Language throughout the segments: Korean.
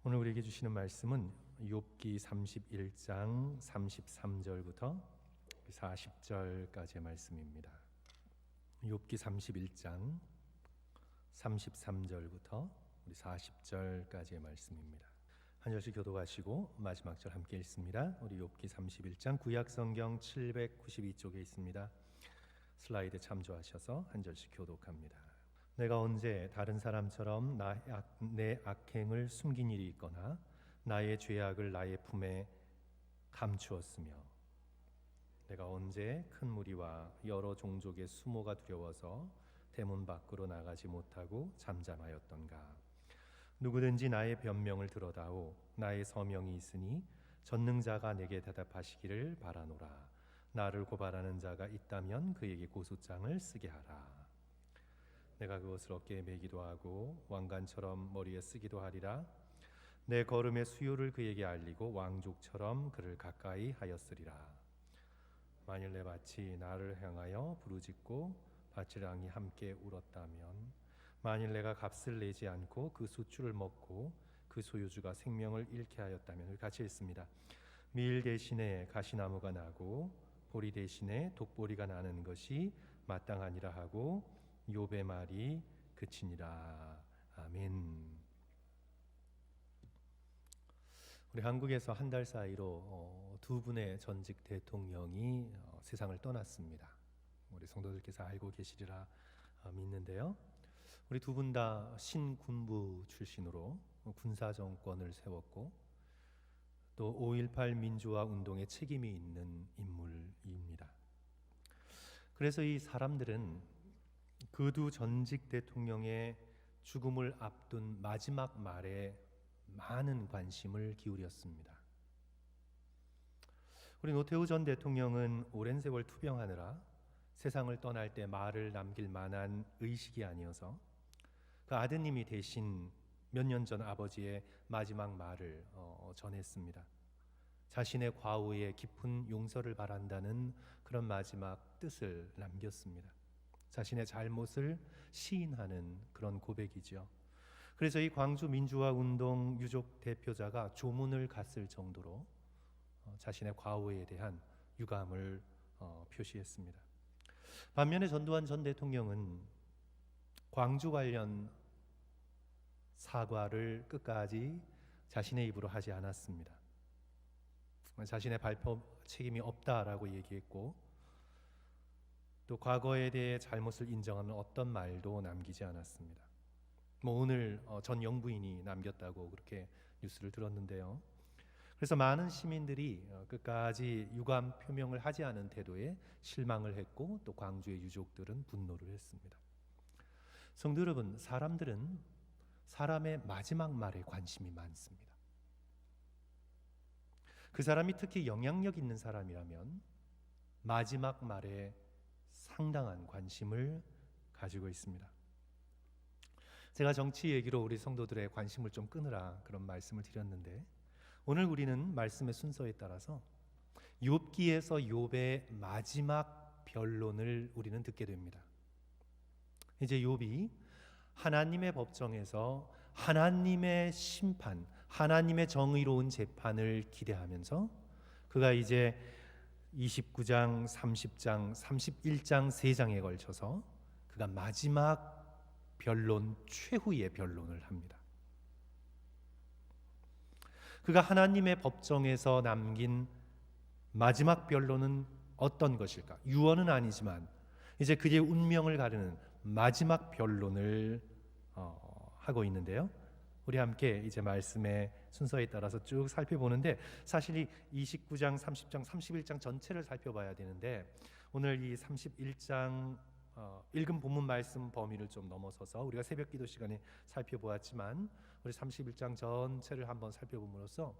오늘 우리에게 주시는 말씀은 욥기 31장 33절부터 40절까지의 말씀입니다. 욥기 31장 33절부터 40절까지의 말씀입니다. 한 절씩 교독하시고 마지막 절 함께 읽습니다. 우리 욥기 31장 구약성경 792쪽에 있습니다. 슬라이드 참조하셔서 한 절씩 교독합니다. 내가 언제 다른 사람처럼 내 악행을 숨긴 일이 있거나 나의 죄악을 나의 품에 감추었으며 내가 언제 큰 무리와 여러 종족의 수모가 두려워서 대문 밖으로 나가지 못하고 잠잠하였던가. 누구든지 나의 변명을 들어다오. 나의 서명이 있으니 전능자가 내게 대답하시기를 바라노라. 나를 고발하는 자가 있다면 그에게 고소장을 쓰게 하라. 내가 그것을 어깨에 메기도 하고 왕관처럼 머리에 쓰기도 하리라. 내 걸음의 수요를 그에게 알리고 왕족처럼 그를 가까이 하였으리라. 만일 내 밭이 나를 향하여 부르짖고 밭지랑이 함께 울었다면, 만일 내가 값을 내지 않고 그 수출을 먹고 그 소유주가 생명을 잃게 하였다면, 같이 읽습니다. 밀 대신에 가시나무가 나고 보리 대신에 독보리가 나는 것이 마땅하니라 하고 욥의 말이 그치니라. 아멘. 우리 한국에서 한 달 사이로 두 분의 전직 대통령이 세상을 떠났습니다. 우리 성도들께서 알고 계시리라 믿는데요. 우리 두 분 다 신군부 출신으로 군사 정권을 세웠고 또 5.18 민주화 운동에 책임이 있는 인물입니다. 그래서 이 사람들은 그 두 전직 대통령의 죽음을 앞둔 마지막 말에 많은 관심을 기울였습니다. 우리 노태우 전 대통령은 오랜 세월 투병하느라 세상을 떠날 때 말을 남길 만한 의식이 아니어서 그 아드님이 대신 몇 년 전 아버지의 마지막 말을 전했습니다. 자신의 과오에 깊은 용서를 바란다는 그런 마지막 뜻을 남겼습니다. 자신의 잘못을 시인하는 그런 고백이죠. 그래서 이 광주 민주화 운동 유족 대표자가 조문을 갔을 정도로 자신의 과오에 대한 유감을 표시했습니다. 반면에 전두환 전 대통령은 광주 관련 사과를 끝까지 자신의 입으로 하지 않았습니다. 자신의 발표 책임이 없다라고 얘기했고 또 과거에 대해 잘못을 인정하는 어떤 말도 남기지 않았습니다. 오늘 전 영부인이 남겼다고 그렇게 뉴스를 들었는데요. 그래서 많은 시민들이 끝까지 유감 표명을 하지 않은 태도에 실망을 했고 또 광주의 유족들은 분노를 했습니다. 성도 여러분, 사람들은 사람의 마지막 말에 관심이 많습니다. 그 사람이 특히 영향력 있는 사람이라면 마지막 말에 상당한 관심을 가지고 있습니다. 제가 정치 얘기로 우리 성도들의 관심을 좀 끄느라 그런 말씀을 드렸는데 오늘 우리는 말씀의 순서에 따라서 욥기에서 욥의 마지막 변론을 우리는 듣게 됩니다. 이제 욥이 하나님의 법정에서 하나님의 심판, 하나님의 정의로운 재판을 기대하면서 그가 이제 29장, 30장, 31장 3장에 걸쳐서 그가 마지막 변론, 최후의 변론을 합니다. 그가 하나님의 법정에서 남긴 마지막 변론은 어떤 것일까? 유언은 아니지만 이제 그의 운명을 가르는 마지막 변론을 하고 있는데요. 우리 함께 이제 말씀의 순서에 따라서 쭉 살펴보는데 사실 이 29장, 30장, 31장 전체를 살펴봐야 되는데 오늘 이 31장 읽은 본문 말씀 범위를 좀 넘어서서 우리가 새벽 기도 시간에 살펴보았지만 우리 31장 전체를 한번 살펴봄으로써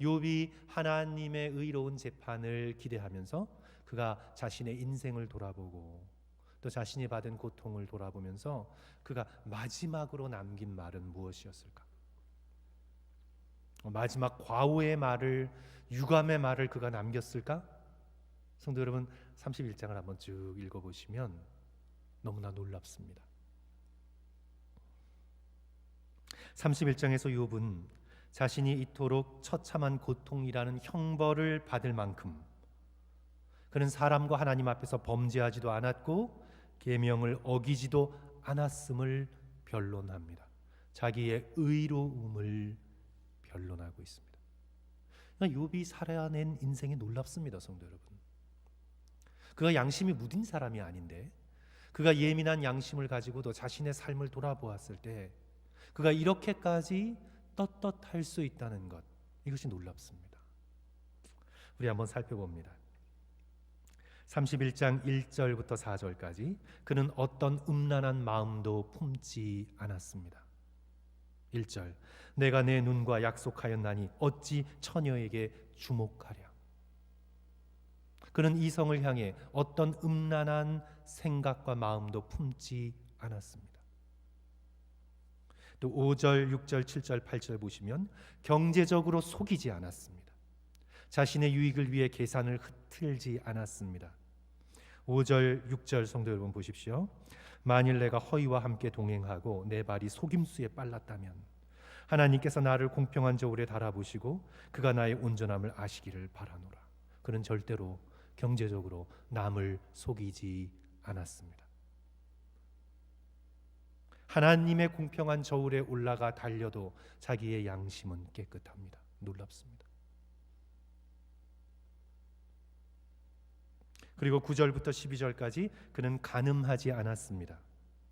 욥이 하나님의 의로운 재판을 기대하면서 그가 자신의 인생을 돌아보고 또 자신이 받은 고통을 돌아보면서 그가 마지막으로 남긴 말은 무엇이었을까? 마지막 과오의 말을, 유감의 말을 그가 남겼을까? 성도 여러분, 31장을 한번 쭉 읽어보시면 너무나 놀랍습니다. 31장에서 욥은 자신이 이토록 처참한 고통이라는 형벌을 받을 만큼 그는 사람과 하나님 앞에서 범죄하지도 않았고 계명을 어기지도 않았음을 변론합니다. 자기의 의로움을 변론하고 있습니다. 욥이 살아낸 인생이 놀랍습니다, 성도 여러분. 그가 양심이 무딘 사람이 아닌데 그가 예민한 양심을 가지고도 자신의 삶을 돌아보았을 때 그가 이렇게까지 떳떳할 수 있다는 것, 이것이 놀랍습니다. 우리 한번 살펴봅니다. 31장 1절부터 4절까지 그는 어떤 음란한 마음도 품지 않았습니다. 1절, 내가 내 눈과 약속하였나니 어찌 처녀에게 주목하랴. 그는 이성을 향해 어떤 음란한 생각과 마음도 품지 않았습니다. 또 5절, 6절, 7절, 8절 보시면 경제적으로 속이지 않았습니다. 자신의 유익을 위해 계산을 흐트리지 않았습니다. 5절, 6절 성도 여러분 보십시오. 만일 내가 허위와 함께 동행하고 내 발이 속임수에 빨랐다면 하나님께서 나를 공평한 저울에 달아보시고 그가 나의 온전함을 아시기를 바라노라. 그는 절대로 경제적으로 남을 속이지 않았습니다. 하나님의 공평한 저울에 올라가 달려도 자기의 양심은 깨끗합니다. 놀랍습니다. 그리고 9절부터 12절까지 그는 간음하지 않았습니다.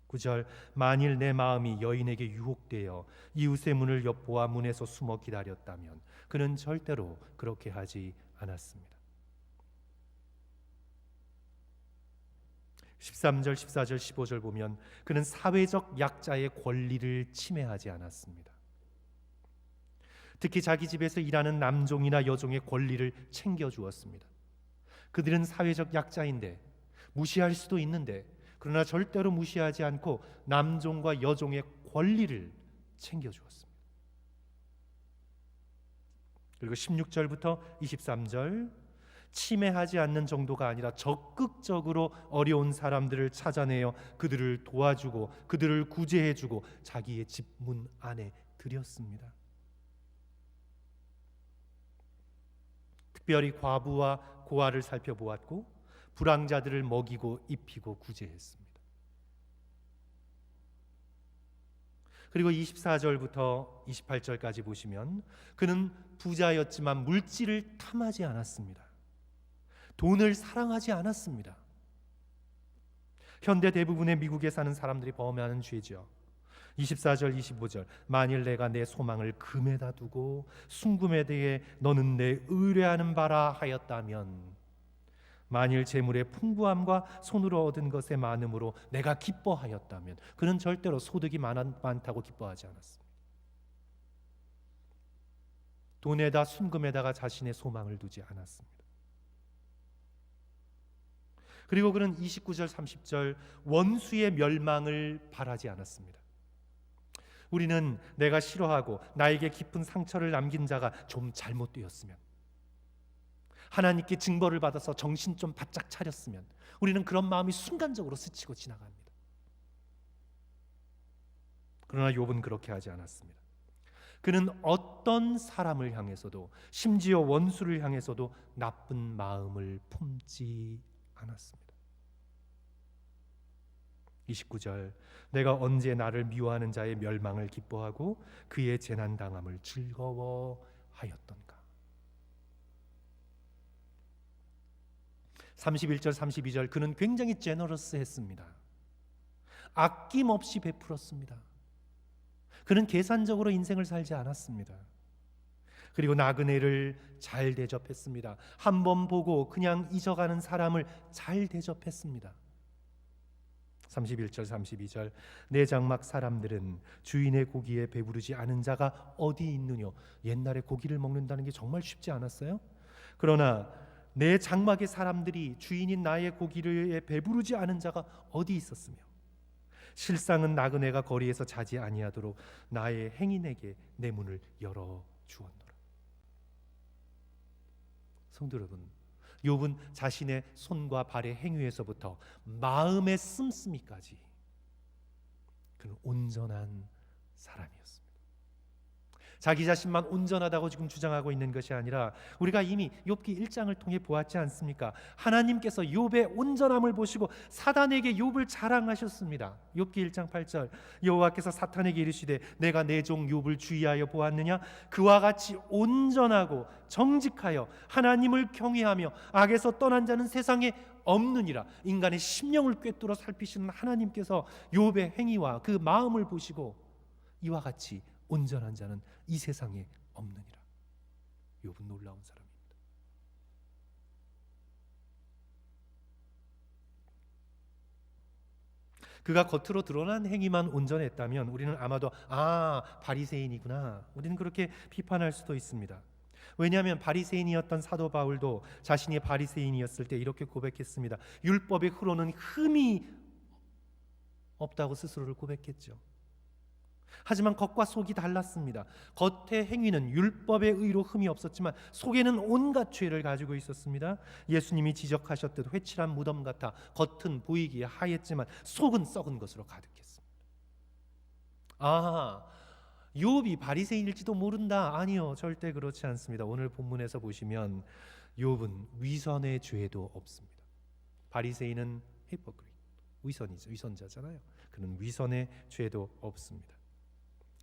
9절, 만일 내 마음이 여인에게 유혹되어 이웃의 문을 엿보아 문에서 숨어 기다렸다면 그는 절대로 그렇게 하지 않았습니다. 13절, 14절, 15절 보면 그는 사회적 약자의 권리를 침해하지 않았습니다. 특히 자기 집에서 일하는 남종이나 여종의 권리를 챙겨주었습니다. 그들은 사회적 약자인데 무시할 수도 있는데 그러나 절대로 무시하지 않고 남종과 여종의 권리를 챙겨주었습니다. 그리고 16절부터 23절, 침해하지 않는 정도가 아니라 적극적으로 어려운 사람들을 찾아내어 그들을 도와주고 그들을 구제해주고 자기의 집 문 안에 들였습니다. 특별히 과부와 고아를 살펴보았고 불황자들을 먹이고 입히고 구제했습니다. 그리고 24절부터 28절까지 보시면 그는 부자였지만 물질을 탐하지 않았습니다. 돈을 사랑하지 않았습니다. 현대 대부분의 미국에 사는 사람들이 범하는 죄죠. 24절 25절, 만일 내가 내 소망을 금에다 두고 순금에 대해 너는 내 의뢰하는 바라 하였다면, 만일 재물의 풍부함과 손으로 얻은 것의 많음으로 내가 기뻐하였다면, 그는 절대로 소득이 많다고 기뻐하지 않았습니다. 돈에다 순금에다가 자신의 소망을 두지 않았습니다. 그리고 그는 29절 30절 원수의 멸망을 바라지 않았습니다. 우리는 내가 싫어하고 나에게 깊은 상처를 남긴 자가 좀 잘못되었으면, 하나님께 징벌을 받아서 정신 좀 바짝 차렸으면, 우리는 그런 마음이 순간적으로 스치고 지나갑니다. 그러나 욥은 그렇게 하지 않았습니다. 그는 어떤 사람을 향해서도, 심지어 원수를 향해서도 나쁜 마음을 품지 않았습니다. 29절, 내가 언제 나를 미워하는 자의 멸망을 기뻐하고 그의 재난당함을 즐거워하였던가. 31절 32절 그는 굉장히 제너러스했습니다. 아낌없이 베풀었습니다. 그는 계산적으로 인생을 살지 않았습니다. 그리고 나그네를 잘 대접했습니다. 한 번 보고 그냥 잊어가는 사람을 잘 대접했습니다. 31절 32절, 내 장막 사람들은 주인의 고기에 배부르지 않은 자가 어디 있느냐. 옛날에 고기를 먹는다는 게 정말 쉽지 않았어요. 그러나 내 장막의 사람들이 주인인 나의 고기에 배부르지 않은 자가 어디 있었으며, 실상은 나그네가 거리에서 자지 아니하도록 나의 행인에게 내 문을 열어 주었노라. 성도 여러분, 욥은 자신의 손과 발의 행위에서부터 마음의 씀씀이까지 그는 온전한 사람이었습니다. 자기 자신만 온전하다고 지금 주장하고 있는 것이 아니라 우리가 이미 욥기 1장을 통해 보았지 않습니까? 하나님께서 욥의 온전함을 보시고 사단에게 욥을 자랑하셨습니다. 욥기 1장 8절 여호와께서 사탄에게 이르시되 내가 내 종 욥을 주의하여 보았느냐? 그와 같이 온전하고 정직하여 하나님을 경외하며 악에서 떠난 자는 세상에 없느니라. 인간의 심령을 꿰뚫어 살피시는 하나님께서 욥의 행위와 그 마음을 보시고 이와 같이 온전한 자는 이 세상에 없느니라. 욥은 놀라운 사람입니다. 그가 겉으로 드러난 행위만 온전했다면 우리는 아마도 바리새인이구나, 우리는 그렇게 비판할 수도 있습니다. 왜냐하면 바리새인이었던 사도 바울도 자신이 바리새인이었을 때 이렇게 고백했습니다. 율법의 흐로는 흠이 없다고 스스로를 고백했죠. 하지만 겉과 속이 달랐습니다. 겉의 행위는 율법의 의로 흠이 없었지만 속에는 온갖 죄를 가지고 있었습니다. 예수님이 지적하셨듯 회칠한 무덤 같아 겉은 보이기에 하였지만 속은 썩은 것으로 가득했습니다. 욥이 바리새인일지도 모른다. 아니요, 절대 그렇지 않습니다. 오늘 본문에서 보시면 욥은 위선의 죄도 없습니다. 바리새인은 히포크리트, 위선자잖아요. 그는 위선의 죄도 없습니다.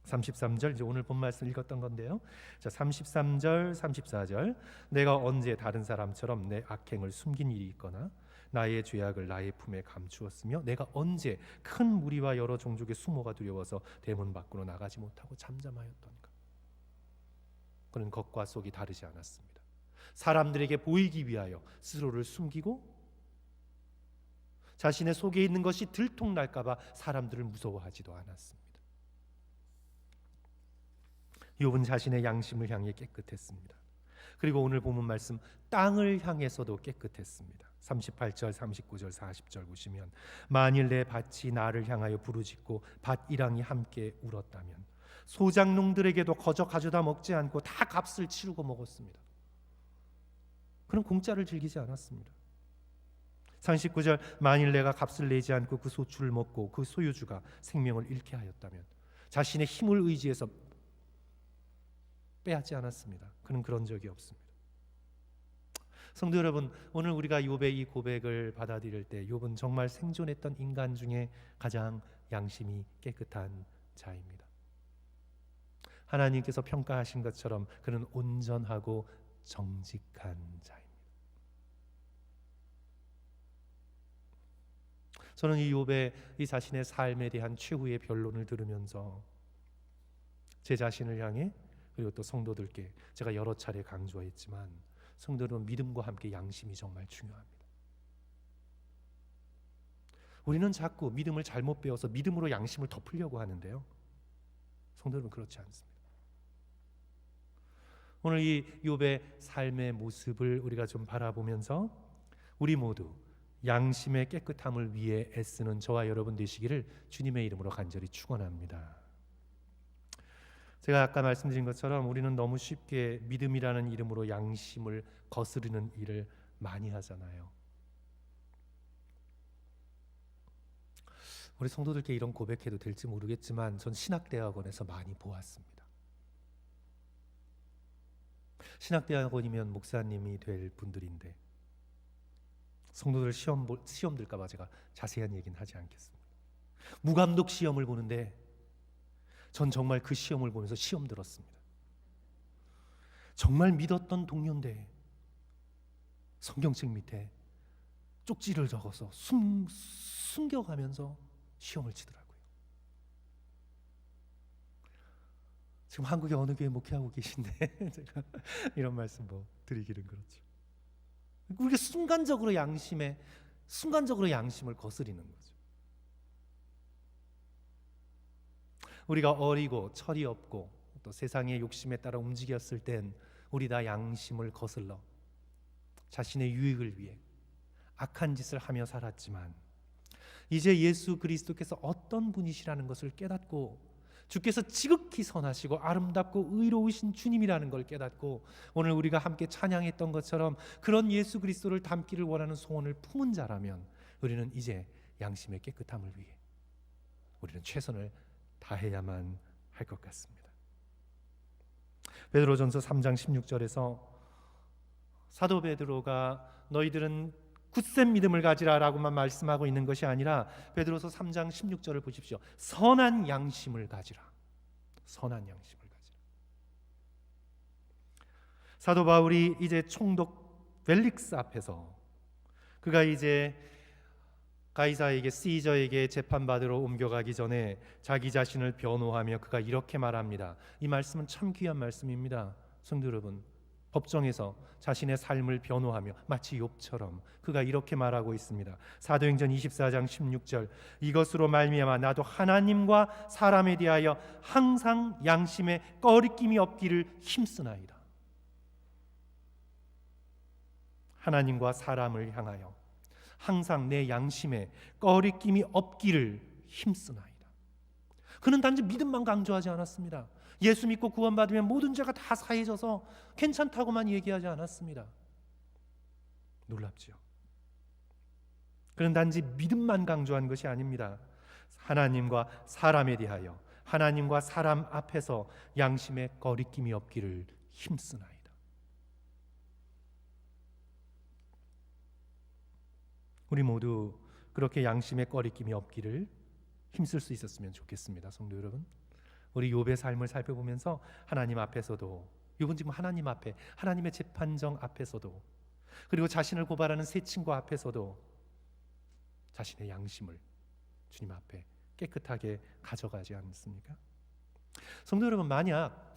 33절, 이제 오늘 본 말씀 읽었던 건데요. 자, 33절, 34절. 내가 언제 다른 사람처럼 내 악행을 숨긴 일이 있거나 나의 죄악을 나의 품에 감추었으며 내가 언제 큰 무리와 여러 종족의 수모가 두려워서 대문 밖으로 나가지 못하고 잠잠하였던가. 그는 겉과 속이 다르지 않았습니다. 사람들에게 보이기 위하여 스스로를 숨기고 자신의 속에 있는 것이 들통날까 봐 사람들을 무서워하지도 않았습니다. 욥은 자신의 양심을 향해 깨끗했습니다. 그리고 오늘 본문 말씀 땅을 향해서도 깨끗했습니다. 38절, 39절, 40절 보시면 만일 내 밭이 나를 향하여 부르짖고 밭 이랑이 함께 울었다면 소작농들에게도 거저 가져다 먹지 않고 다 값을 치르고 먹었습니다. 그는 공짜를 즐기지 않았습니다. 39절 만일 내가 값을 내지 않고 그 소출을 먹고 그 소유주가 생명을 잃게 하였다면 자신의 힘을 의지해서 빼앗지 않았습니다. 그는 그런 적이 없습니다. 성도 여러분, 오늘 우리가 욥의 이 고백을 받아들일 때 욥은 정말 생존했던 인간 중에 가장 양심이 깨끗한 자입니다. 하나님께서 평가하신 것처럼 그는 온전하고 정직한 자입니다. 저는 이 욥의 이 자신의 삶에 대한 최후의 변론을 들으면서 제 자신을 향해 그리고 또 성도들께 제가 여러 차례 강조했지만 성도 여러분, 믿음과 함께 양심이 정말 중요합니다. 우리는 자꾸 믿음을 잘못 배워서 믿음으로 양심을 덮으려고 하는데요, 성도 여러분, 그렇지 않습니다. 오늘 이 욥의 삶의 모습을 우리가 좀 바라보면서 우리 모두 양심의 깨끗함을 위해 애쓰는 저와 여러분 되시기를 주님의 이름으로 간절히 축원합니다. 제가 아까 말씀드린 것처럼 우리는 너무 쉽게 믿음이라는 이름으로 양심을 거스르는 일을 많이 하잖아요. 우리 성도들께 이런 고백해도 될지 모르겠지만 전 신학대학원에서 많이 보았습니다. 신학대학원이면 목사님이 될 분들인데 성도들 시험 들까 봐 제가 자세한 얘기는 하지 않겠습니다. 무감독 시험을 보는데 전 정말 그 시험을 보면서 시험 들었습니다. 정말 믿었던 동료인데 성경책 밑에 쪽지를 적어서 숨겨가면서 시험을 치더라고요. 지금 한국에 어느 교회 목회하고 계신데 제가 이런 말씀 드리기는 그렇죠. 우리가 순간적으로 양심을 거스리는 거죠. 우리가 어리고 철이 없고 또 세상의 욕심에 따라 움직였을 땐 우리 다 양심을 거슬러 자신의 유익을 위해 악한 짓을 하며 살았지만 이제 예수 그리스도께서 어떤 분이시라는 것을 깨닫고 주께서 지극히 선하시고 아름답고 의로우신 주님이라는 걸 깨닫고 오늘 우리가 함께 찬양했던 것처럼 그런 예수 그리스도를 닮기를 원하는 소원을 품은 자라면 우리는 이제 양심의 깨끗함을 위해 우리는 최선을 다해야만 할 것 같습니다. 베드로전서 3장 16절에서 사도 베드로가 너희들은 굳센 믿음을 가지라라고만 말씀하고 있는 것이 아니라 베드로서 3장 16절을 보십시오. 선한 양심을 가지라. 선한 양심을 가지라. 사도 바울이 이제 총독 벨릭스 앞에서 그가 이제 가이사에게 시저에게 재판받으러 옮겨가기 전에 자기 자신을 변호하며 그가 이렇게 말합니다. 이 말씀은 참 귀한 말씀입니다. 성도 여러분, 법정에서 자신의 삶을 변호하며 마치 욥처럼 그가 이렇게 말하고 있습니다. 사도행전 24장 16절 이것으로 말미암아 나도 하나님과 사람에 대하여 항상 양심에 꺼리낌이 없기를 힘쓰나이다. 하나님과 사람을 향하여 항상 내 양심에 꺼리낌이 없기를 힘쓰나이다. 그는 단지 믿음만 강조하지 않았습니다. 예수 믿고 구원받으면 모든 죄가 다 사해져서 괜찮다고만 얘기하지 않았습니다. 놀랍지요. 그는 단지 믿음만 강조한 것이 아닙니다. 하나님과 사람에 대하여 하나님과 사람 앞에서 양심에 거리낌이 없기를 힘쓰나이다. 우리 모두 그렇게 양심에 거리낌이 없기를 힘쓸 수 있었으면 좋겠습니다. 성도 여러분, 우리 욥의 삶을 살펴보면서 하나님 앞에서도, 욥은 지금 하나님 앞에, 하나님의 재판정 앞에서도, 그리고 자신을 고발하는 세 친구 앞에서도 자신의 양심을 주님 앞에 깨끗하게 가져가지 않습니까? 성도 여러분, 만약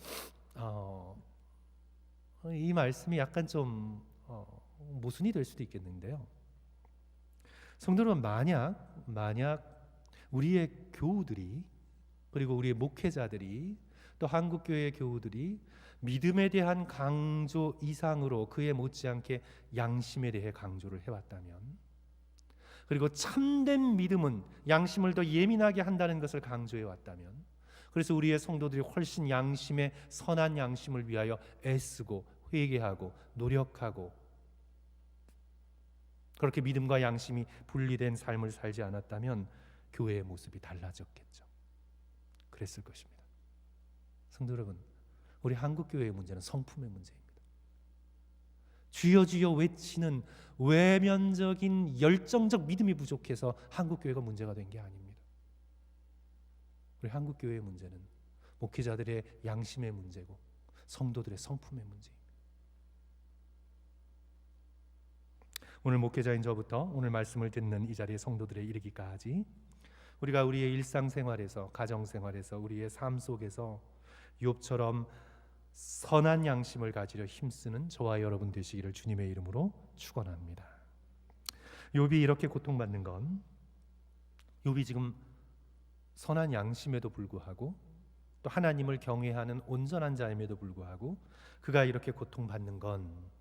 이 말씀이 약간 좀 모순이 될 수도 있겠는데요. 성도 여러분, 만약 우리의 교우들이, 그리고 우리의 목회자들이, 또 한국교회의 교우들이 믿음에 대한 강조 이상으로 그에 못지않게 양심에 대해 강조를 해왔다면, 그리고 참된 믿음은 양심을 더 예민하게 한다는 것을 강조해왔다면, 그래서 우리의 성도들이 훨씬 양심의 선한 양심을 위하여 애쓰고 회개하고 노력하고 그렇게 믿음과 양심이 분리된 삶을 살지 않았다면 교회의 모습이 달라졌겠죠. 그랬을 것입니다. 성도 여러분, 우리 한국교회의 문제는 성품의 문제입니다. 주여 주여 외치는 외면적인 열정적 믿음이 부족해서 한국교회가 문제가 된 게 아닙니다. 우리 한국교회의 문제는 목회자들의 양심의 문제고 성도들의 성품의 문제입니다. 오늘 목회자인 저부터 오늘 말씀을 듣는 이 자리의 성도들에 이르기까지 우리가 우리의 일상생활에서, 가정생활에서, 우리의 삶 속에서 욥처럼 선한 양심을 가지려 힘쓰는 저와 여러분 되시기를 주님의 이름으로 축원합니다. 욥이 이렇게 고통받는 건, 욥이 지금 선한 양심에도 불구하고 또 하나님을 경외하는 온전한 자임에도 불구하고 그가 이렇게 고통받는 건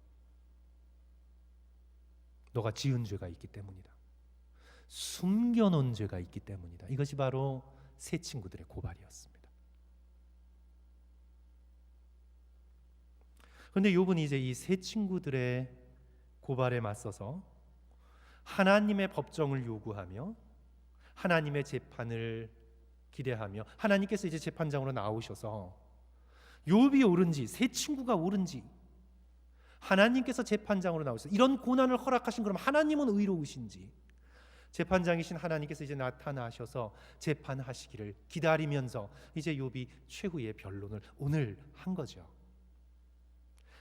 너가 지은 죄가 있기 때문이다. 숨겨놓은 죄가 있기 때문이다. 이것이 바로 세 친구들의 고발이었습니다. 그런데 욥은 이제 이 세 친구들의 고발에 맞서서 하나님의 법정을 요구하며 하나님의 재판을 기대하며, 하나님께서 이제 재판장으로 나오셔서 욥이 옳은지 세 친구가 옳은지 하나님께서 재판장으로 나오셔서 이런 고난을 허락하신 그럼 하나님은 의로우신지, 재판장이신 하나님께서 이제 나타나셔서 재판하시기를 기다리면서 이제 욥이 최후의 변론을 오늘 한 거죠.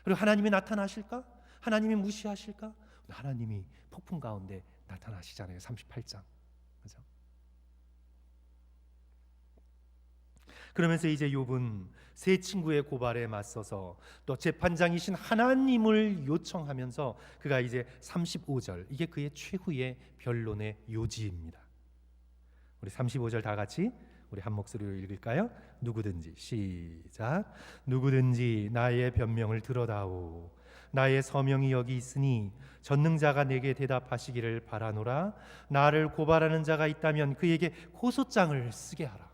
그리고 하나님이 나타나실까? 하나님이 무시하실까? 하나님이 폭풍 가운데 나타나시잖아요. 38장. 그죠? 그러면서 이제 욥은 세 친구의 고발에 맞서서 또 재판장이신 하나님을 요청하면서 그가 이제 35절, 이게 그의 최후의 변론의 요지입니다. 우리 35절 다 같이 우리 한 목소리로 읽을까요? 누구든지, 시작. 누구든지 나의 변명을 들어다오. 나의 서명이 여기 있으니 전능자가 내게 대답하시기를 바라노라. 나를 고발하는 자가 있다면 그에게 고소장을 쓰게 하라.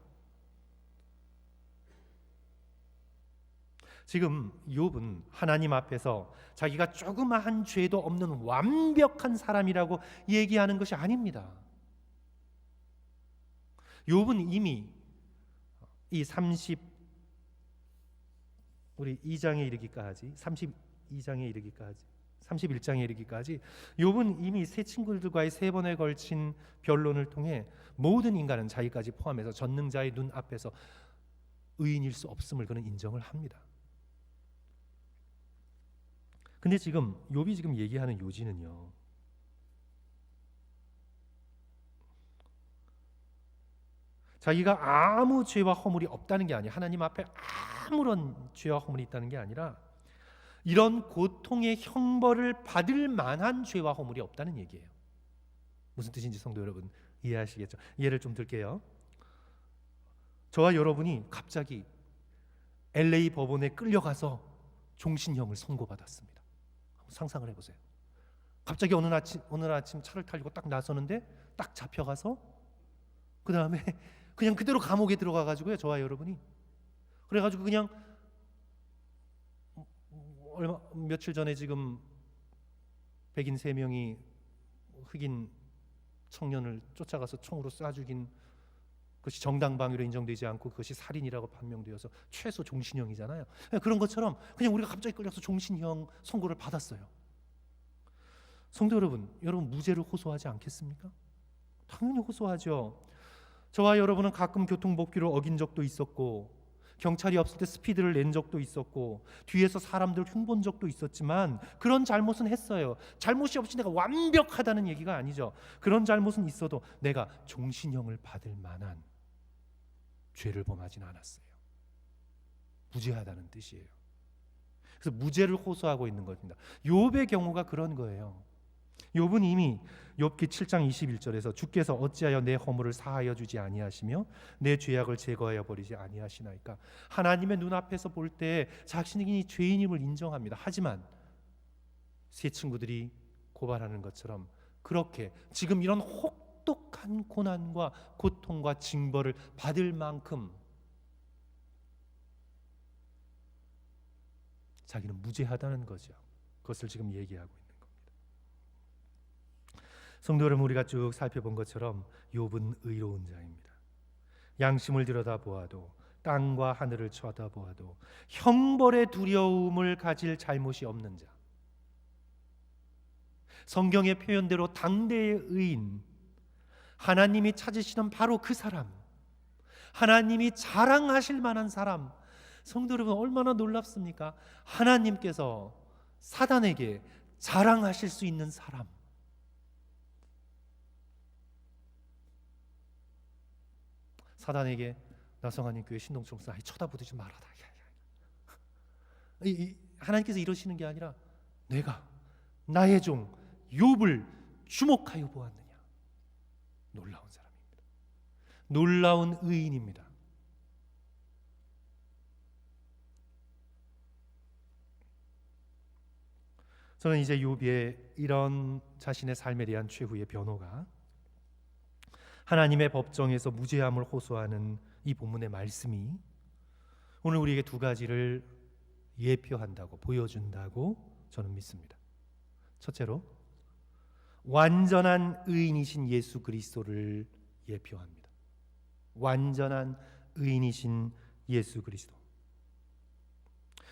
지금 욥은 하나님 앞에서 자기가 조그마한 죄도 없는 완벽한 사람이라고 얘기하는 것이 아닙니다. 욥은 이미 이 우리 2장에 이르기까지 32장에 이르기까지 31장에 이르기까지 욥은 이미 세 친구들과의 세 번에 걸친 변론을 통해 모든 인간은 자기까지 포함해서 전능자의 눈 앞에서 의인일 수 없음을 그는 인정을 합니다. 근데 지금 욥이 지금 얘기하는 요지는요, 자기가 아무 죄와 허물이 없다는 게 아니야. 하나님 앞에 아무런 죄와 허물이 있다는 게 아니라 이런 고통의 형벌을 받을 만한 죄와 허물이 없다는 얘기예요. 무슨 뜻인지 성도 여러분 이해하시겠죠? 예를 좀 들게요. 저와 여러분이 갑자기 LA 법원에 끌려가서 종신형을 선고받았습니다. 상상을 해보세요. 갑자기 어느 아침 차를 타고 딱 나서는데 딱 잡혀가서 그 다음에 그냥 그대로 감옥에 들어가가지고요, 저와 여러분이 그래가지고 그냥 며칠 전에 지금 백인 3명이 흑인 청년을 쫓아가서 총으로 쏴 죽인 그것이 정당방위로 인정되지 않고 그것이 살인이라고 판명되어서 최소 종신형이잖아요. 그런 것처럼 그냥 우리가 갑자기 끌려서 종신형 선고를 받았어요. 성도 여러분, 여러분 무죄를 호소하지 않겠습니까? 당연히 호소하죠. 저와 여러분은 가끔 교통법규를 어긴 적도 있었고, 경찰이 없을 때 스피드를 낸 적도 있었고, 뒤에서 사람들 흉본 적도 있었지만 그런 잘못은 했어요. 잘못이 없이 내가 완벽하다는 얘기가 아니죠. 그런 잘못은 있어도 내가 종신형을 받을 만한 죄를 범하진 않았어요. 무죄하다는 뜻이에요. 그래서 무죄를 호소하고 있는 겁니다. 욥의 경우가 그런 거예요. 욥은 이미 욥기 7장 21절에서 주께서 어찌하여 내 허물을 사하여 주지 아니하시며 내 죄악을 제거하여 버리지 아니하시나이까. 하나님의 눈앞에서 볼 때 자신이 죄인임을 인정합니다. 하지만 세 친구들이 고발하는 것처럼 그렇게 지금 이런 혹독한 고난과 고통과 징벌을 받을 만큼 자기는 무죄하다는 거죠. 그것을 지금 얘기하고 있는 겁니다. 성도 여러분, 우리가 쭉 살펴본 것처럼 욥은 의로운 자입니다. 양심을 들여다보아도 땅과 하늘을 쳐다보아도 형벌의 두려움을 가질 잘못이 없는 자, 성경의 표현대로 당대의 의인, 하나님이 찾으시는 바로 그 사람, 하나님이 자랑하실 만한 사람. 성도 여러분, 얼마나 놀랍습니까? 하나님께서 사단에게 자랑하실 수 있는 사람. 사단에게 나성하님 교회 신동총사 쳐다보지 말아라. 하나님께서 이러시는 게 아니라 내가 나의 종 욥을 주목하여 보았느냐. 놀라운 사람입니다. 놀라운 의인입니다. 저는 이제 욥의 이런 자신의 삶에 대한 최후의 변호가 하나님의 법정에서 무죄함을 호소하는 이 본문의 말씀이 오늘 우리에게 두 가지를 예표한다고, 보여준다고 저는 믿습니다. 첫째로 완전한 의인이신 예수 그리스도를 예표합니다. 완전한 의인이신 예수 그리스도.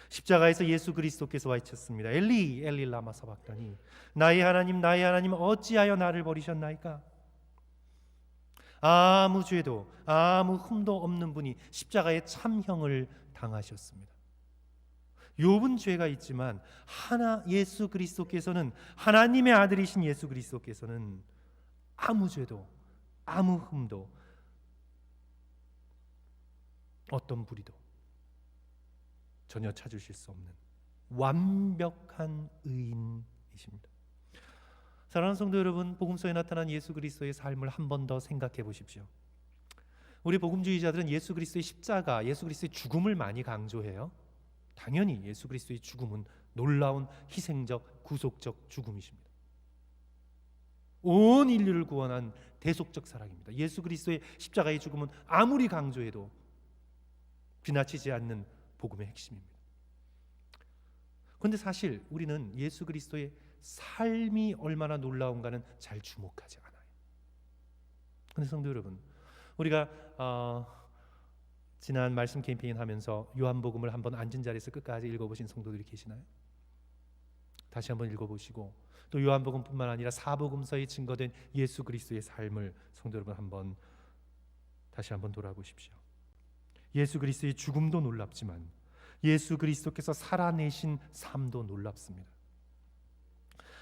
십자가에서 예수 그리스도께서 외쳤습니다. 엘리 엘리 라마 사박다니, 나의 하나님 어찌하여 나를 버리셨나이까. 아무 죄도 아무 흠도 없는 분이 십자가의 참형을 당하셨습니다. 욥은 죄가 있지만 예수 그리스도께서는, 하나님의 아들이신 예수 그리스도께서는 아무 죄도 아무 흠도 어떤 불의도 전혀 찾으실 수 없는 완벽한 의인이십니다. 사랑하는 성도 여러분, 복음서에 나타난 예수 그리스도의 삶을 한 번 더 생각해 보십시오. 우리 복음주의자들은 예수 그리스도의 십자가, 예수 그리스도의 죽음을 많이 강조해요. 당연히 예수 그리스도의 죽음은 놀라운 희생적 구속적 죽음이십니다. 온 인류를 구원한 대속적 사랑입니다. 예수 그리스도의 십자가의 죽음은 아무리 강조해도 지나치지 않는 복음의 핵심입니다. 그런데 사실 우리는 예수 그리스도의 삶이 얼마나 놀라운가는 잘 주목하지 않아요. 그런데 성도 여러분, 우리가 지난 말씀 캠페인 하면서 요한복음을 한번 앉은 자리에서 끝까지 읽어보신 성도들이 계시나요? 다시 한번 읽어보시고 또 요한복음뿐만 아니라 사복음서에 증거된 예수 그리스도의 삶을 성도 여러분 다시 한번 돌아보십시오. 예수 그리스도의 죽음도 놀랍지만 예수 그리스도께서 살아내신 삶도 놀랍습니다.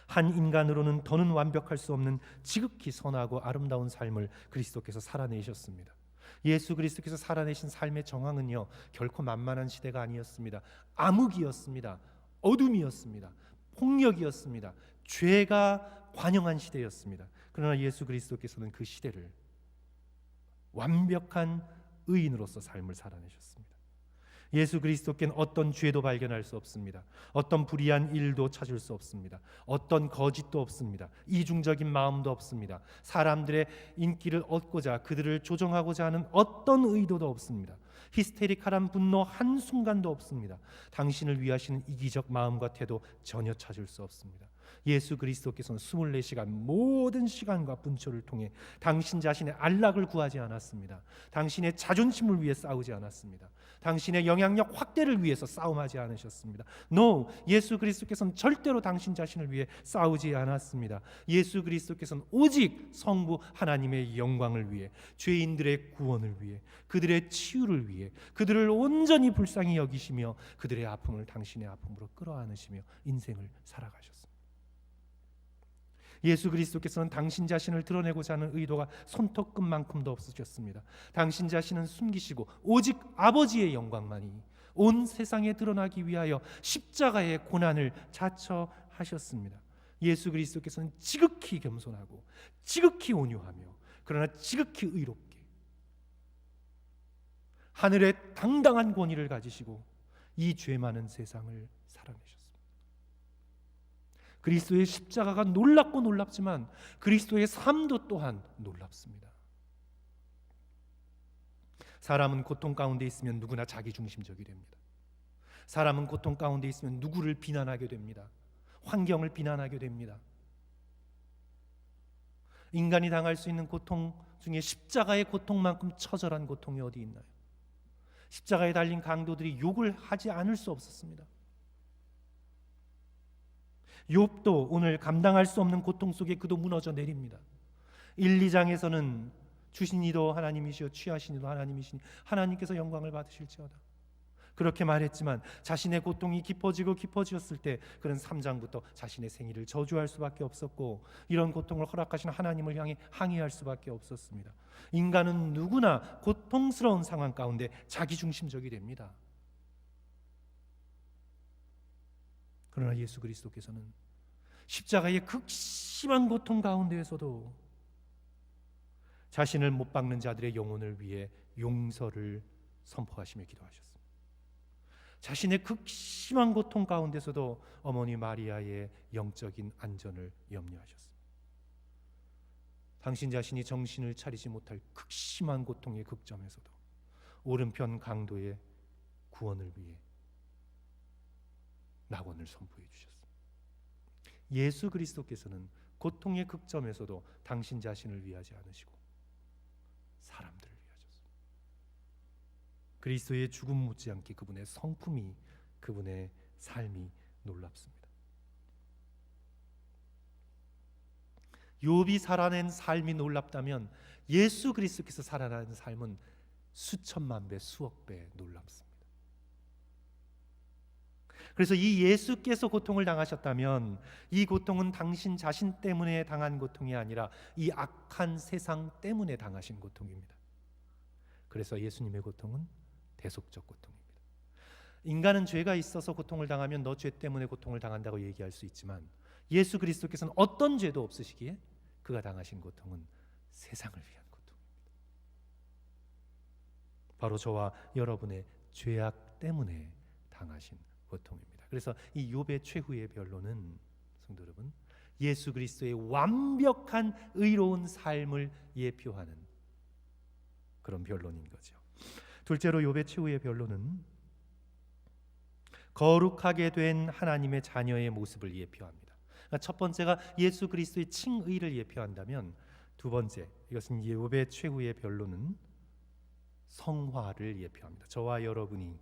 한 인간으로는 더는 완벽할 수 없는 지극히 선하고 아름다운 삶을 그리스도께서 살아내셨습니다. 예수 그리스도께서 살아내신 삶의 정황은요, 결코 만만한 시대가 아니었습니다. 암흑이었습니다. 어둠이었습니다. 폭력이었습니다. 죄가 관영한 시대였습니다. 그러나 예수 그리스도께서는 그 시대를 완벽한 의인으로서 삶을 살아내셨습니다. 예수 그리스도께는 어떤 죄도 발견할 수 없습니다. 어떤 불의한 일도 찾을 수 없습니다. 어떤 거짓도 없습니다. 이중적인 마음도 없습니다. 사람들의 인기를 얻고자 그들을 조종하고자 하는 어떤 의도도 없습니다. 히스테리칼한 분노 한순간도 없습니다. 당신을 위하시는 이기적 마음과 태도 전혀 찾을 수 없습니다. 예수 그리스도께서는 24시간 모든 시간과 분초를 통해 당신 자신의 안락을 구하지 않았습니다. 당신의 자존심을 위해 싸우지 않았습니다. 당신의 영향력 확대를 위해서 싸움하지 않으셨습니다. No, 예수 그리스도께서는 절대로 당신 자신을 위해 싸우지 않았습니다. 예수 그리스도께서는 오직 성부 하나님의 영광을 위해, 죄인들의 구원을 위해, 그들의 치유를 위해, 그들을 온전히 불쌍히 여기시며 그들의 아픔을 당신의 아픔으로 끌어안으시며 인생을 살아가셨습니다. 예수 그리스도께서는 당신 자신을 드러내고자 하는 의도가 손톱끝만큼도 없으셨습니다. 당신 자신은 숨기시고 오직 아버지의 영광만이 온 세상에 드러나기 위하여 십자가의 고난을 자처하셨습니다. 예수 그리스도께서는 지극히 겸손하고 지극히 온유하며 그러나 지극히 의롭게 하늘의 당당한 권위를 가지시고 이 죄 많은 세상을 살아내셨습니다. 그리스도의 십자가가 놀랍고 놀랍지만 그리스도의 삶도 또한 놀랍습니다. 사람은 고통 가운데 있으면 누구나 자기중심적이 됩니다. 사람은 고통 가운데 있으면 누구를 비난하게 됩니다. 환경을 비난하게 됩니다. 인간이 당할 수 있는 고통 중에 십자가의 고통만큼 처절한 고통이 어디 있나요? 십자가에 달린 강도들이 욕을 하지 않을 수 없었습니다. 욥도 오늘 감당할 수 없는 고통 속에 그도 무너져 내립니다. 1, 2장에서는 주신 이도 하나님이시오 취하신 이도 하나님이시니 하나님께서 영광을 받으실지어다 그렇게 말했지만 자신의 고통이 깊어지었을 때 그는 3장부터 자신의 생일을 저주할 수밖에 없었고 이런 고통을 허락하신 하나님을 향해 항의할 수밖에 없었습니다. 인간은 누구나 고통스러운 상황 가운데 자기중심적이 됩니다. 그러나 예수 그리스도께서는 십자가의 극심한 고통 가운데에서도 자신을 못 박는 자들의 영혼을 위해 용서를 선포하시며 기도하셨습니다. 자신의 극심한 고통 가운데서도 어머니 마리아의 영적인 안전을 염려하셨습니다. 당신 자신이 정신을 차리지 못할 극심한 고통의 극점에서도 오른편 강도의 구원을 위해 낙원을 선포해 주셨습니다. 예수 그리스도께서는 고통의 극점에서도 당신 자신을 위하지 않으시고 사람들을 위하셨습니다. 그리스도의 죽음 못지않게 그분의 성품이, 그분의 삶이 놀랍습니다. 욥이 살아낸 삶이 놀랍다면 예수 그리스도께서 살아낸 삶은 수천만 배, 수억 배 놀랍습니다. 그래서 이 예수께서 고통을 당하셨다면 이 고통은 당신 자신 때문에 당한 고통이 아니라 이 악한 세상 때문에 당하신 고통입니다. 그래서 예수님의 고통은 대속적 고통입니다. 인간은 죄가 있어서 고통을 당하면 너 죄 때문에 고통을 당한다고 얘기할 수 있지만 예수 그리스도께서는 어떤 죄도 없으시기에 그가 당하신 고통은 세상을 위한 고통입니다. 바로 저와 여러분의 죄악 때문에 당하신 고통입니다. 그래서 이 욥의 최후의 변론은 성도 여러분, 예수 그리스도의 완벽한 의로운 삶을 예표하는 그런 변론인 거죠. 둘째로 욥의 최후의 변론은 거룩하게 된 하나님의 자녀의 모습을 예표합니다. 그러니까 첫 번째가 예수 그리스도의 칭의를 예표한다면 두 번째, 이것은 욥의 최후의 변론은 성화를 예표합니다. 저와 여러분이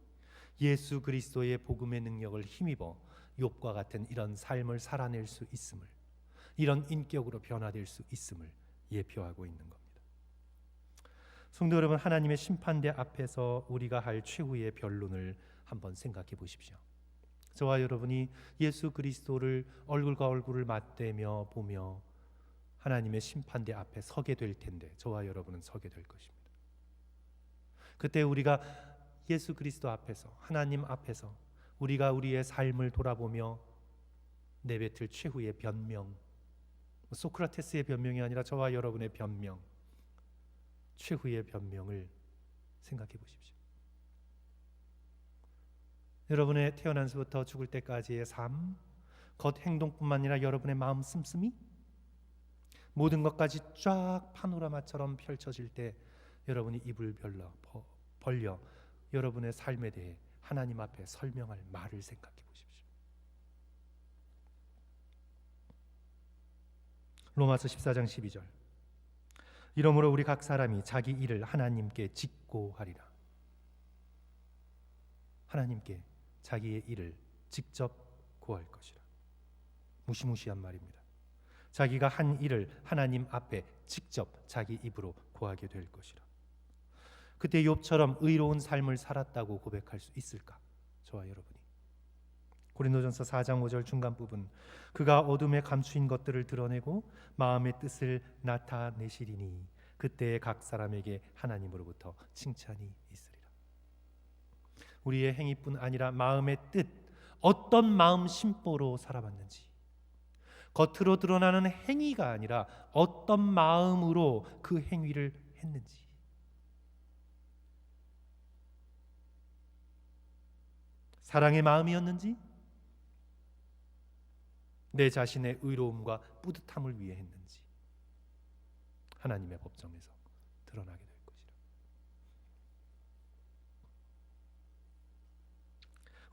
예수 그리스도의 복음의 능력을 힘입어 욥과 같은 이런 삶을 살아낼 수 있음을, 이런 인격으로 변화될 수 있음을 예표하고 있는 겁니다. 성도 여러분, 하나님의 심판대 앞에서 우리가 할 최후의 변론을 한번 생각해 보십시오. 저와 여러분이 예수 그리스도를 얼굴과 얼굴을 맞대며 보며 하나님의 심판대 앞에 서게 될 텐데, 저와 여러분은 서게 될 것입니다. 그때 우리가 예수 그리스도 앞에서, 하나님 앞에서 우리가 우리의 삶을 돌아보며 내뱉을 최후의 변명, 소크라테스의 변명이 아니라 저와 여러분의 변명, 최후의 변명을 생각해 보십시오. 여러분의 태어난서부터 죽을 때까지의 삶, 겉 행동뿐만 아니라 여러분의 마음 씀씀이, 모든 것까지 쫙 파노라마처럼 펼쳐질 때 여러분이 입을 벌려 여러분의 삶에 대해 하나님 앞에 설명할 말을 생각해 보십시오. 로마서 14장 12절, 이러므로 우리 각 사람이 자기 일을 하나님께 짓고 하리라. 하나님께 자기의 일을 직접 고할 것이라. 무시무시한 말입니다. 자기가 한 일을 하나님 앞에 직접 자기 입으로 고하게 될 것이라. 그때 욥처럼 의로운 삶을 살았다고 고백할 수 있을까? 저와 여러분이. 고린도전서 4장 5절 중간 부분, 그가 어둠에 감추인 것들을 드러내고 마음의 뜻을 나타내시리니 그때에 각 사람에게 하나님으로부터 칭찬이 있으리라. 우리의 행위뿐 아니라 마음의 뜻, 어떤 마음 심보로 살아왔는지, 겉으로 드러나는 행위가 아니라 어떤 마음으로 그 행위를 했는지, 사랑의 마음이었는지, 내 자신의 의로움과 뿌듯함을 위해 했는지, 하나님의 법정에서 드러나게 될 것이라.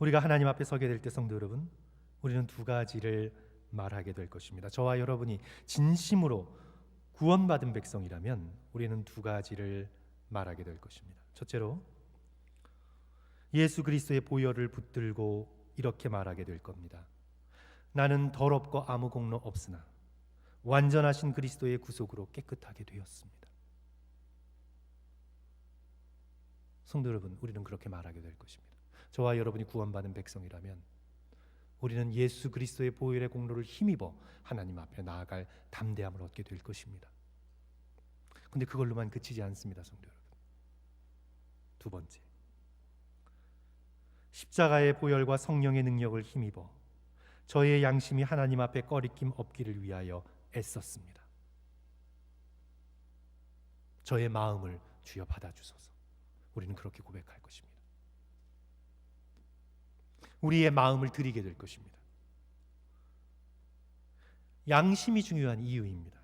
우리가 하나님 앞에 서게 될 때 성도 여러분, 우리는 두 가지를 말하게 될 것입니다. 저와 여러분이 진심으로 구원받은 백성이라면 우리는 두 가지를 말하게 될 것입니다. 첫째로, 예수 그리스도의 보혈을 붙들고 이렇게 말하게 될 겁니다. 나는 더럽고 아무 공로 없으나 완전하신 그리스도의 구속으로 깨끗하게 되었습니다. 성도 여러분, 우리는 그렇게 말하게 될 것입니다. 저와 여러분이 구원받은 백성이라면 우리는 예수 그리스도의 보혈의 공로를 힘입어 하나님 앞에 나아갈 담대함을 얻게 될 것입니다. 그런데 그걸로만 그치지 않습니다. 성도 여러분, 두 번째, 십자가의 보혈과 성령의 능력을 힘입어 저의 양심이 하나님 앞에 꺼리낌 없기를 위하여 애썼습니다. 저의 마음을 주여 받아주소서. 우리는 그렇게 고백할 것입니다. 우리의 마음을 드리게 될 것입니다. 양심이 중요한 이유입니다.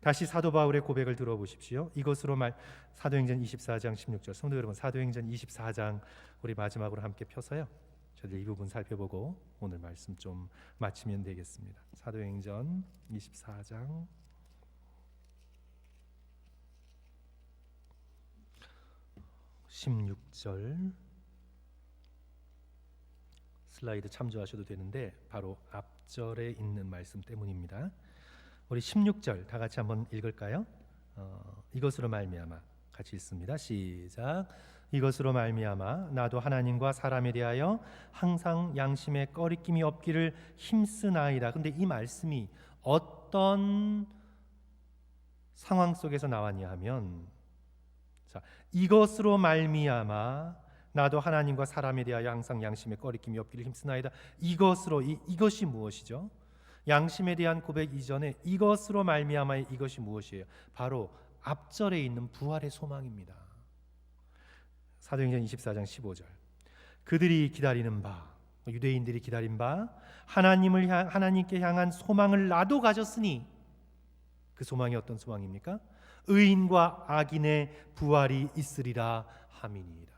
다시 사도 바울의 고백을 들어보십시오. 이것으로 사도행전 24장 16절, 성도 여러분, 사도행전 24장 우리 마지막으로 함께 펴서요, 저희들 이 부분 살펴보고 오늘 말씀 좀 마치면 되겠습니다. 사도행전 24장 16절, 슬라이드 참조하셔도 되는데 바로 앞절에 있는 말씀 때문입니다. 우리 16절 다 같이 한번 읽을까요? 이것으로 말미암아, 같이 읽습니다. 시작. 이것으로 말미암아 나도 하나님과 사람에 대하여 항상 양심에 꺼리낌이 없기를 힘쓰나이다. 근데 이 말씀이 어떤 상황 속에서 나왔냐 하면, 자, 이것으로 말미암아 나도 하나님과 사람에 대하여 항상 양심에 꺼리낌이 없기를 힘쓰나이다. 이것으로, 이것이 무엇이죠? 양심에 대한 고백 이전에 이것으로 말미암아의 이것이 무엇이에요? 바로 앞절에 있는 부활의 소망입니다. 사도행전 24장 15절, 그들이 기다리는 바, 유대인들이 기다린 바 하나님께 향한 소망을 나도 가졌으니, 그 소망이 어떤 소망입니까? 의인과 악인의 부활이 있으리라 함이니이다.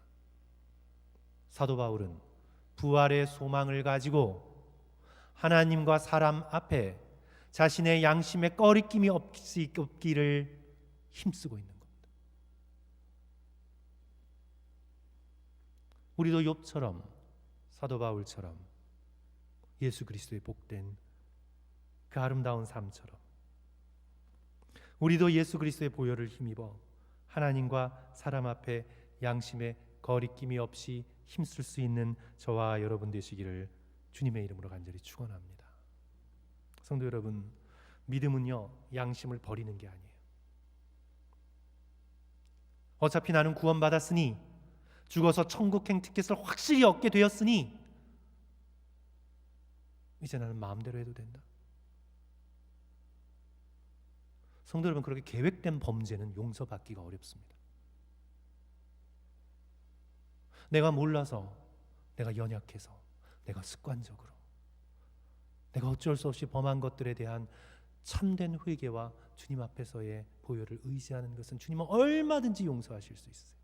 사도 바울은 부활의 소망을 가지고 하나님과 사람 앞에 자신의 양심에 꺼리낌이 없기를 힘쓰고 있는 겁니다. 우리도 욥처럼, 사도 바울처럼 예수 그리스도의 복된 그 아름다운 삶처럼 우리도 예수 그리스도의 보혈을 힘입어 하나님과 사람 앞에 양심의 거리낌이 없이 힘쓸 수 있는 저와 여러분 되시기를 주님의 이름으로 간절히 축원합니다. 성도 여러분, 믿음은요, 양심을 버리는 게 아니에요. 어차피 나는 구원받았으니, 죽어서 천국행 티켓을 확실히 얻게 되었으니 이제 나는 마음대로 해도 된다. 성도 여러분, 그렇게 계획된 범죄는 용서받기가 어렵습니다. 내가 몰라서, 내가 연약해서, 내가 습관적으로, 내가 어쩔 수 없이 범한 것들에 대한 참된 회개와 주님 앞에서의 보혈을 의지하는 것은 주님은 얼마든지 용서하실 수 있어요.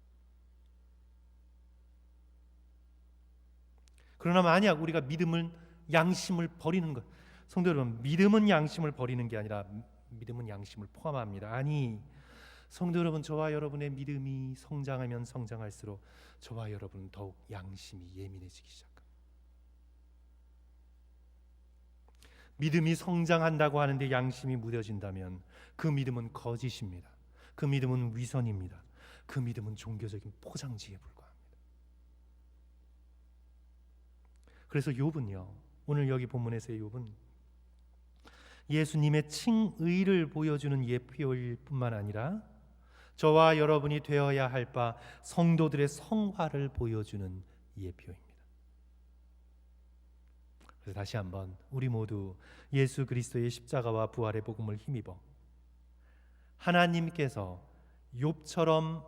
그러나 만약 우리가 믿음을, 양심을 버리는 것, 성도 여러분, 믿음은 양심을 버리는 게 아니라 믿음은 양심을 포함합니다. 아니, 성도 여러분, 저와 여러분의 믿음이 성장하면 성장할수록 저와 여러분은 더욱 양심이 예민해지기 시작합니다. 믿음이 성장한다고 하는데 양심이 무뎌진다면 그 믿음은 거짓입니다. 그 믿음은 위선입니다. 그 믿음은 종교적인 포장지에 불과합니다. 그래서 욥은요, 오늘 여기 본문에서의 욥은 예수님의 칭의를 보여주는 예표일 뿐만 아니라 저와 여러분이 되어야 할 바 성도들의 성화를 보여주는 예표입니다. 그래서 다시 한번 우리 모두 예수 그리스도의 십자가와 부활의 복음을 힘입어 하나님께서 욥처럼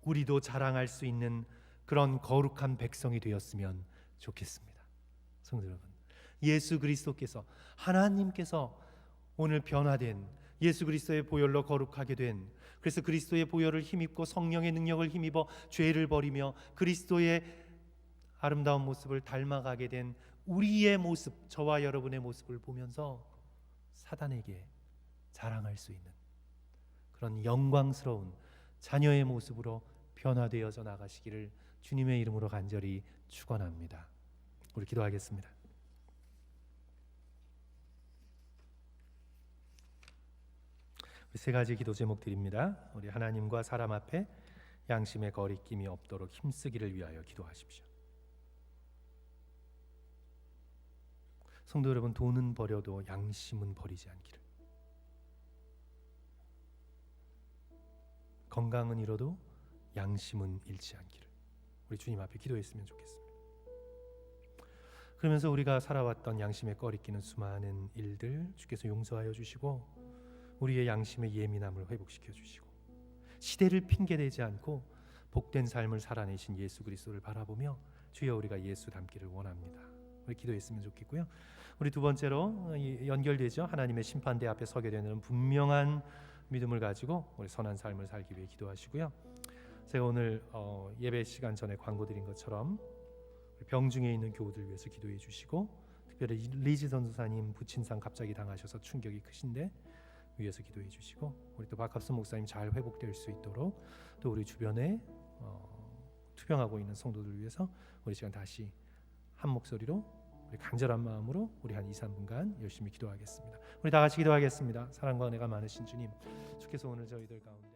우리도 자랑할 수 있는 그런 거룩한 백성이 되었으면 좋겠습니다. 성도 여러분, 예수 그리스도께서, 하나님께서 오늘 변화된 예수 그리스도의 보혈로 거룩하게 된, 그래서 그리스도의 보혈을 힘입고 성령의 능력을 힘입어 죄를 버리며 그리스도의 아름다운 모습을 닮아가게 된 우리의 모습, 저와 여러분의 모습을 보면서 사단에게 자랑할 수 있는 그런 영광스러운 자녀의 모습으로 변화되어져 나가시기를 주님의 이름으로 간절히 축원합니다. 우리 기도하겠습니다. 우리 세 가지 기도 제목드립니다. 우리 하나님과 사람 앞에 양심의 거리낌이 없도록 힘쓰기를 위하여 기도하십시오. 성도 여러분, 돈은 버려도 양심은 버리지 않기를, 건강은 잃어도 양심은 잃지 않기를 우리 주님 앞에 기도했으면 좋겠습니다. 그러면서 우리가 살아왔던 양심의 꺼리끼는 수많은 일들 주께서 용서하여 주시고 우리의 양심의 예민함을 회복시켜 주시고 시대를 핑계대지 않고 복된 삶을 살아내신 예수 그리스도를 바라보며 주여 우리가 예수 닮기를 원합니다. 우리 기도했으면 좋겠고요. 우리 두 번째로 연결되죠. 하나님의 심판대 앞에 서게 되는 분명한 믿음을 가지고 우리 선한 삶을 살기 위해 기도하시고요. 제가 오늘 예배 시간 전에 광고 드린 것처럼 병중에 있는 교우들 위해서 기도해 주시고, 특별히 리지 전도사님 부친상 갑자기 당하셔서 충격이 크신데 위해서 기도해 주시고, 우리 또 박합수 목사님 잘 회복될 수 있도록 또 우리 주변에 투병하고 있는 성도들 위해서 우리 시간 다시 한 목소리로 우리 간절한 마음으로 우리 한 2-3분간 열심히 기도하겠습니다. 우리 다 같이 기도하겠습니다. 사랑과 은혜가 많으신 주님, 주께서 오늘 저희들 가운데